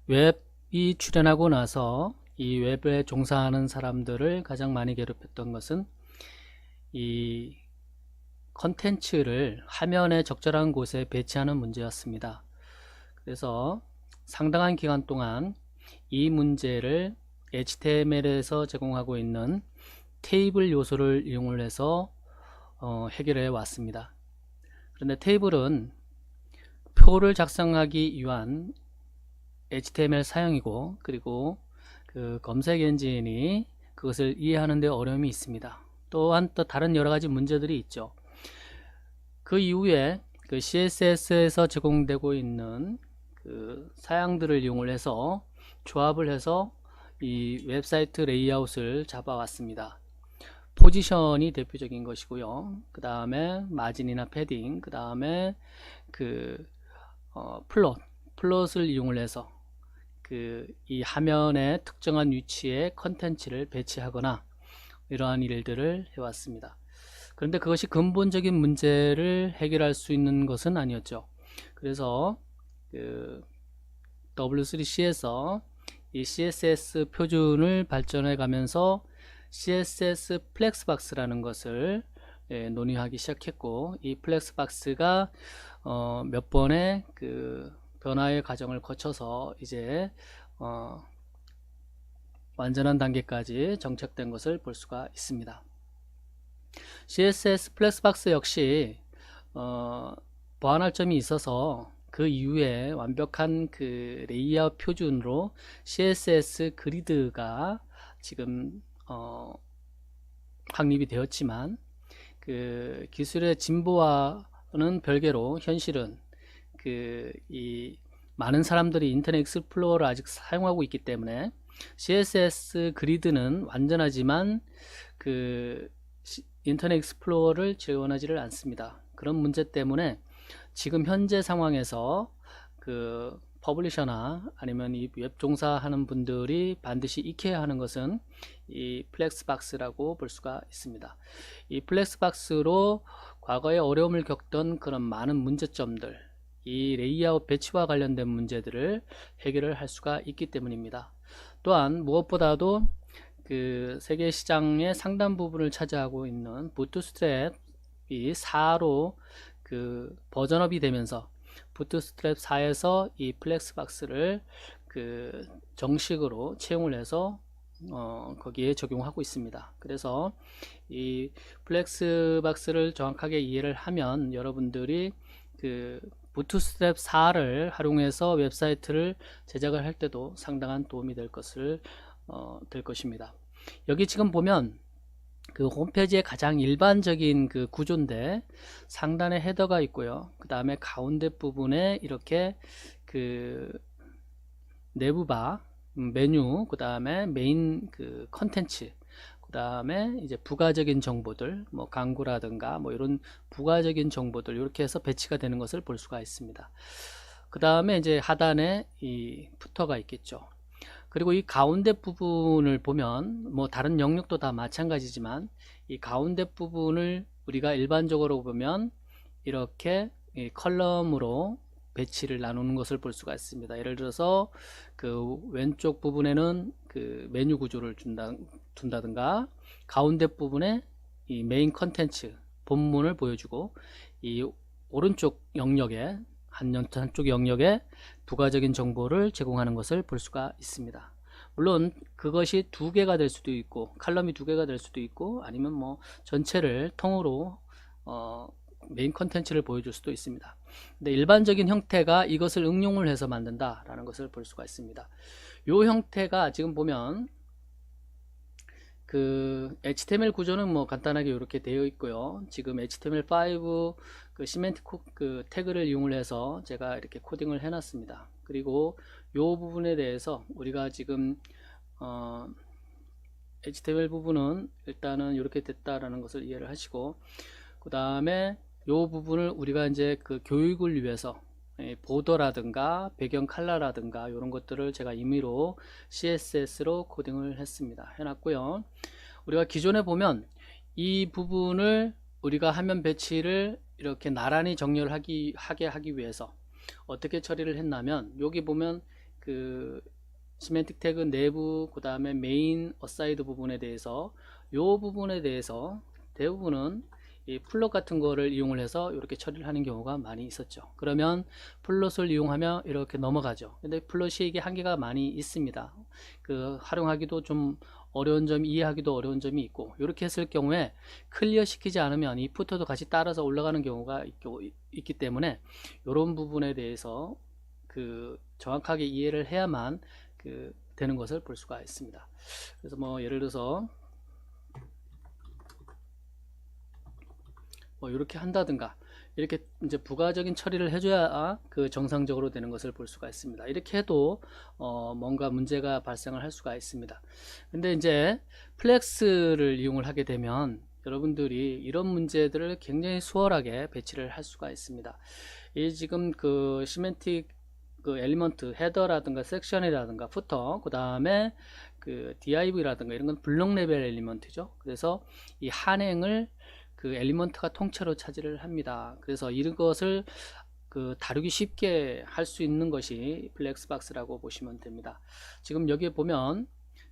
웹이 출현하고 나서 이 웹에 종사하는 사람들을 가장 많이 괴롭혔던 것은 이 컨텐츠를 화면에 적절한 곳에 배치하는 문제였습니다. 그래서 상당한 기간 동안 이 문제를 HTML에서 제공하고 있는 테이블 요소를 이용을 해서 해결해 왔습니다. 그런데 테이블은 표를 작성하기 위한 HTML 사용이고, 그리고 그 검색 엔진이 그것을 이해하는 데 어려움이 있습니다. 또한 또 다른 여러가지 문제들이 있죠. 그 이후에 그 CSS에서 제공되고 있는 그 사양들을 이용을 해서 조합을 해서 이 웹사이트 레이아웃을 잡아왔습니다. 포지션이 대표적인 것이고요. 그 다음에 마진이나 패딩, 그 다음에 그 플롯을 이용을 해서 그 이 화면의 특정한 위치에 컨텐츠를 배치하거나 이러한 일들을 해왔습니다. 그런데 그것이 근본적인 문제를 해결할 수 있는 것은 아니었죠. 그래서 그 W3C에서 이 CSS 표준을 발전해 가면서 CSS 플렉스박스라는 것을 논의하기 시작했고, 이 플렉스박스가 몇 번의 그 변화의 과정을 거쳐서 이제 완전한 단계까지 정착된 것을 볼 수가 있습니다. CSS 플렉스박스 역시 보완할 점이 있어서 그 이후에 완벽한 그 레이아웃 표준으로 CSS 그리드가 지금 확립이 되었지만, 그 기술의 진보와는 별개로 현실은 이 많은 사람들이 인터넷 익스플로러를 아직 사용하고 있기 때문에 CSS 그리드는 완전하지만 그 인터넷 익스플로러를 지원하지를 않습니다. 그런 문제 때문에 지금 현재 상황에서 그 퍼블리셔나 아니면 이 웹 종사하는 분들이 반드시 익혀야 하는 것은 이 플렉스박스라고 볼 수가 있습니다. 이 플렉스박스로 과거에 어려움을 겪던 그런 많은 문제점들, 이 레이아웃 배치와 관련된 문제들을 해결을 할 수가 있기 때문입니다. 또한 무엇보다도 그 세계 시장의 상당 부분을 차지하고 있는 부트스트랩이 4로 그 버전업이 되면서 부트스트랩 4에서 이 플렉스박스를 그 정식으로 채용을 해서 거기에 적용하고 있습니다. 그래서 이 플렉스박스를 정확하게 이해를 하면 여러분들이 그 부트스트랩 4를 활용해서 웹사이트를 제작을 할 때도 상당한 도움이 될 것입니다. 여기 지금 보면 그 홈페이지의 가장 일반적인 그 구조인데, 상단에 헤더가 있고요. 그 다음에 가운데 부분에 이렇게 그 내부바 메뉴, 그 다음에 메인 그 컨텐츠, 그 다음에 이제 부가적인 정보들, 뭐 광고라든가 뭐 이런 부가적인 정보들 이렇게 해서 배치가 되는 것을 볼 수가 있습니다. 그 다음에 이제 하단에 이 푸터가 있겠죠. 그리고 이 가운데 부분을 보면 뭐 다른 영역도 다 마찬가지지만, 이 가운데 부분을 우리가 일반적으로 보면 이렇게 이 컬럼으로 배치를 나누는 것을 볼 수가 있습니다. 예를 들어서 그 왼쪽 부분에는 그 메뉴 구조를 둔다든가, 가운데 부분에 이 메인 컨텐츠 본문을 보여주고, 이 오른쪽 영역에 한쪽 영역에 부가적인 정보를 제공하는 것을 볼 수가 있습니다. 물론 그것이 두 개가 될 수도 있고, 칼럼이 두 개가 될 수도 있고, 아니면 뭐 전체를 통으로 메인 컨텐츠를 보여줄 수도 있습니다. 근데 일반적인 형태가 이것을 응용을 해서 만든다라는 것을 볼 수가 있습니다. 이 형태가 지금 보면 그 HTML 구조는 뭐 간단하게 이렇게 되어 있고요. 지금 HTML5 그 시멘틱 그 태그를 이용을 해서 제가 이렇게 코딩을 해놨습니다. 그리고 이 부분에 대해서 우리가 지금 HTML 부분은 일단은 이렇게 됐다라는 것을 이해를 하시고, 그 다음에 이 부분을 우리가 이제 그 교육을 위해서 보더라든가 배경 컬러라든가 이런 것들을 제가 임의로 CSS로 코딩을 해놨고요. 우리가 기존에 보면 이 부분을 우리가 화면 배치를 이렇게 나란히 정렬하게 하기 위해서 어떻게 처리를 했냐면, 여기 보면 그 시멘틱 태그 내부, 그 다음에 메인 어사이드 부분에 대해서, 요 부분에 대해서 대부분은 이 플롯 같은 거를 이용을 해서 이렇게 처리를 하는 경우가 많이 있었죠. 그러면 플롯을 이용하면 이렇게 넘어가죠. 근데 플롯이 이게 한계가 많이 있습니다. 그 활용하기도 좀 어려운 점이, 이해하기도 어려운 점이 있고, 이렇게 했을 경우에 클리어 시키지 않으면 이 푸터도 같이 따라서 올라가는 경우가 있기 때문에 이런 부분에 대해서 그 정확하게 이해를 해야만 그 되는 것을 볼 수가 있습니다. 그래서 뭐 예를 들어서 뭐 이렇게 한다든가, 이렇게 이제 부가적인 처리를 해줘야 그 정상적으로 되는 것을 볼 수가 있습니다. 이렇게 해도 뭔가 문제가 발생을 할 수가 있습니다. 근데 이제 플렉스를 이용을 하게 되면 여러분들이 이런 문제들을 굉장히 수월하게 배치를 할 수가 있습니다. 이 지금 그 시멘틱 그 엘리먼트 헤더라든가 섹션이라든가 푸터, 그 다음에 그 DIV라든가 이런 건 블록 레벨 엘리먼트죠. 그래서 이 한행을 그 엘리먼트가 통째로 차지를 합니다. 그래서 이런 것을 그 다루기 쉽게 할 수 있는 것이 블랙박스라고 보시면 됩니다. 지금 여기에 보면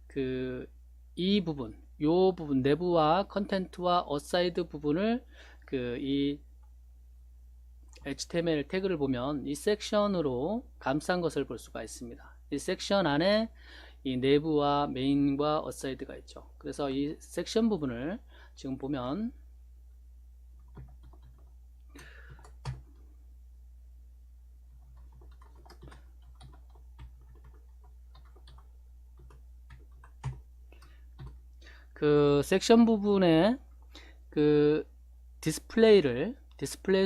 그 이 부분, 요 부분 내부와 컨텐트와 어사이드 부분을 그 이 HTML 태그를 보면 이 섹션으로 감싼 것을 볼 수가 있습니다. 이 섹션 안에 이 내부와 메인과 어사이드가 있죠. 그래서 이 섹션 부분을 지금 보면 그 섹션 부분에 그 디스플레이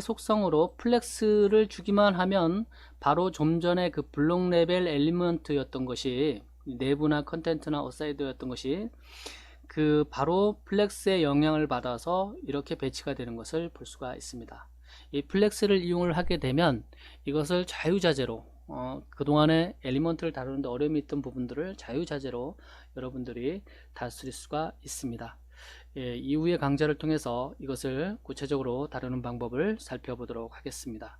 속성으로 플렉스를 주기만 하면 바로 좀 전에 그 블록 레벨 엘리먼트였던 것이, 내부나 컨텐트나 어사이드였던 것이 그 바로 플렉스의 영향을 받아서 이렇게 배치가 되는 것을 볼 수가 있습니다. 이 플렉스를 이용을 하게 되면 이것을 자유자재로 그동안에 엘리먼트를 다루는데 어려움이 있던 부분들을 자유자재로 여러분들이 다룰 수가 있습니다. 예, 이후의 강좌를 통해서 이것을 구체적으로 다루는 방법을 살펴보도록 하겠습니다.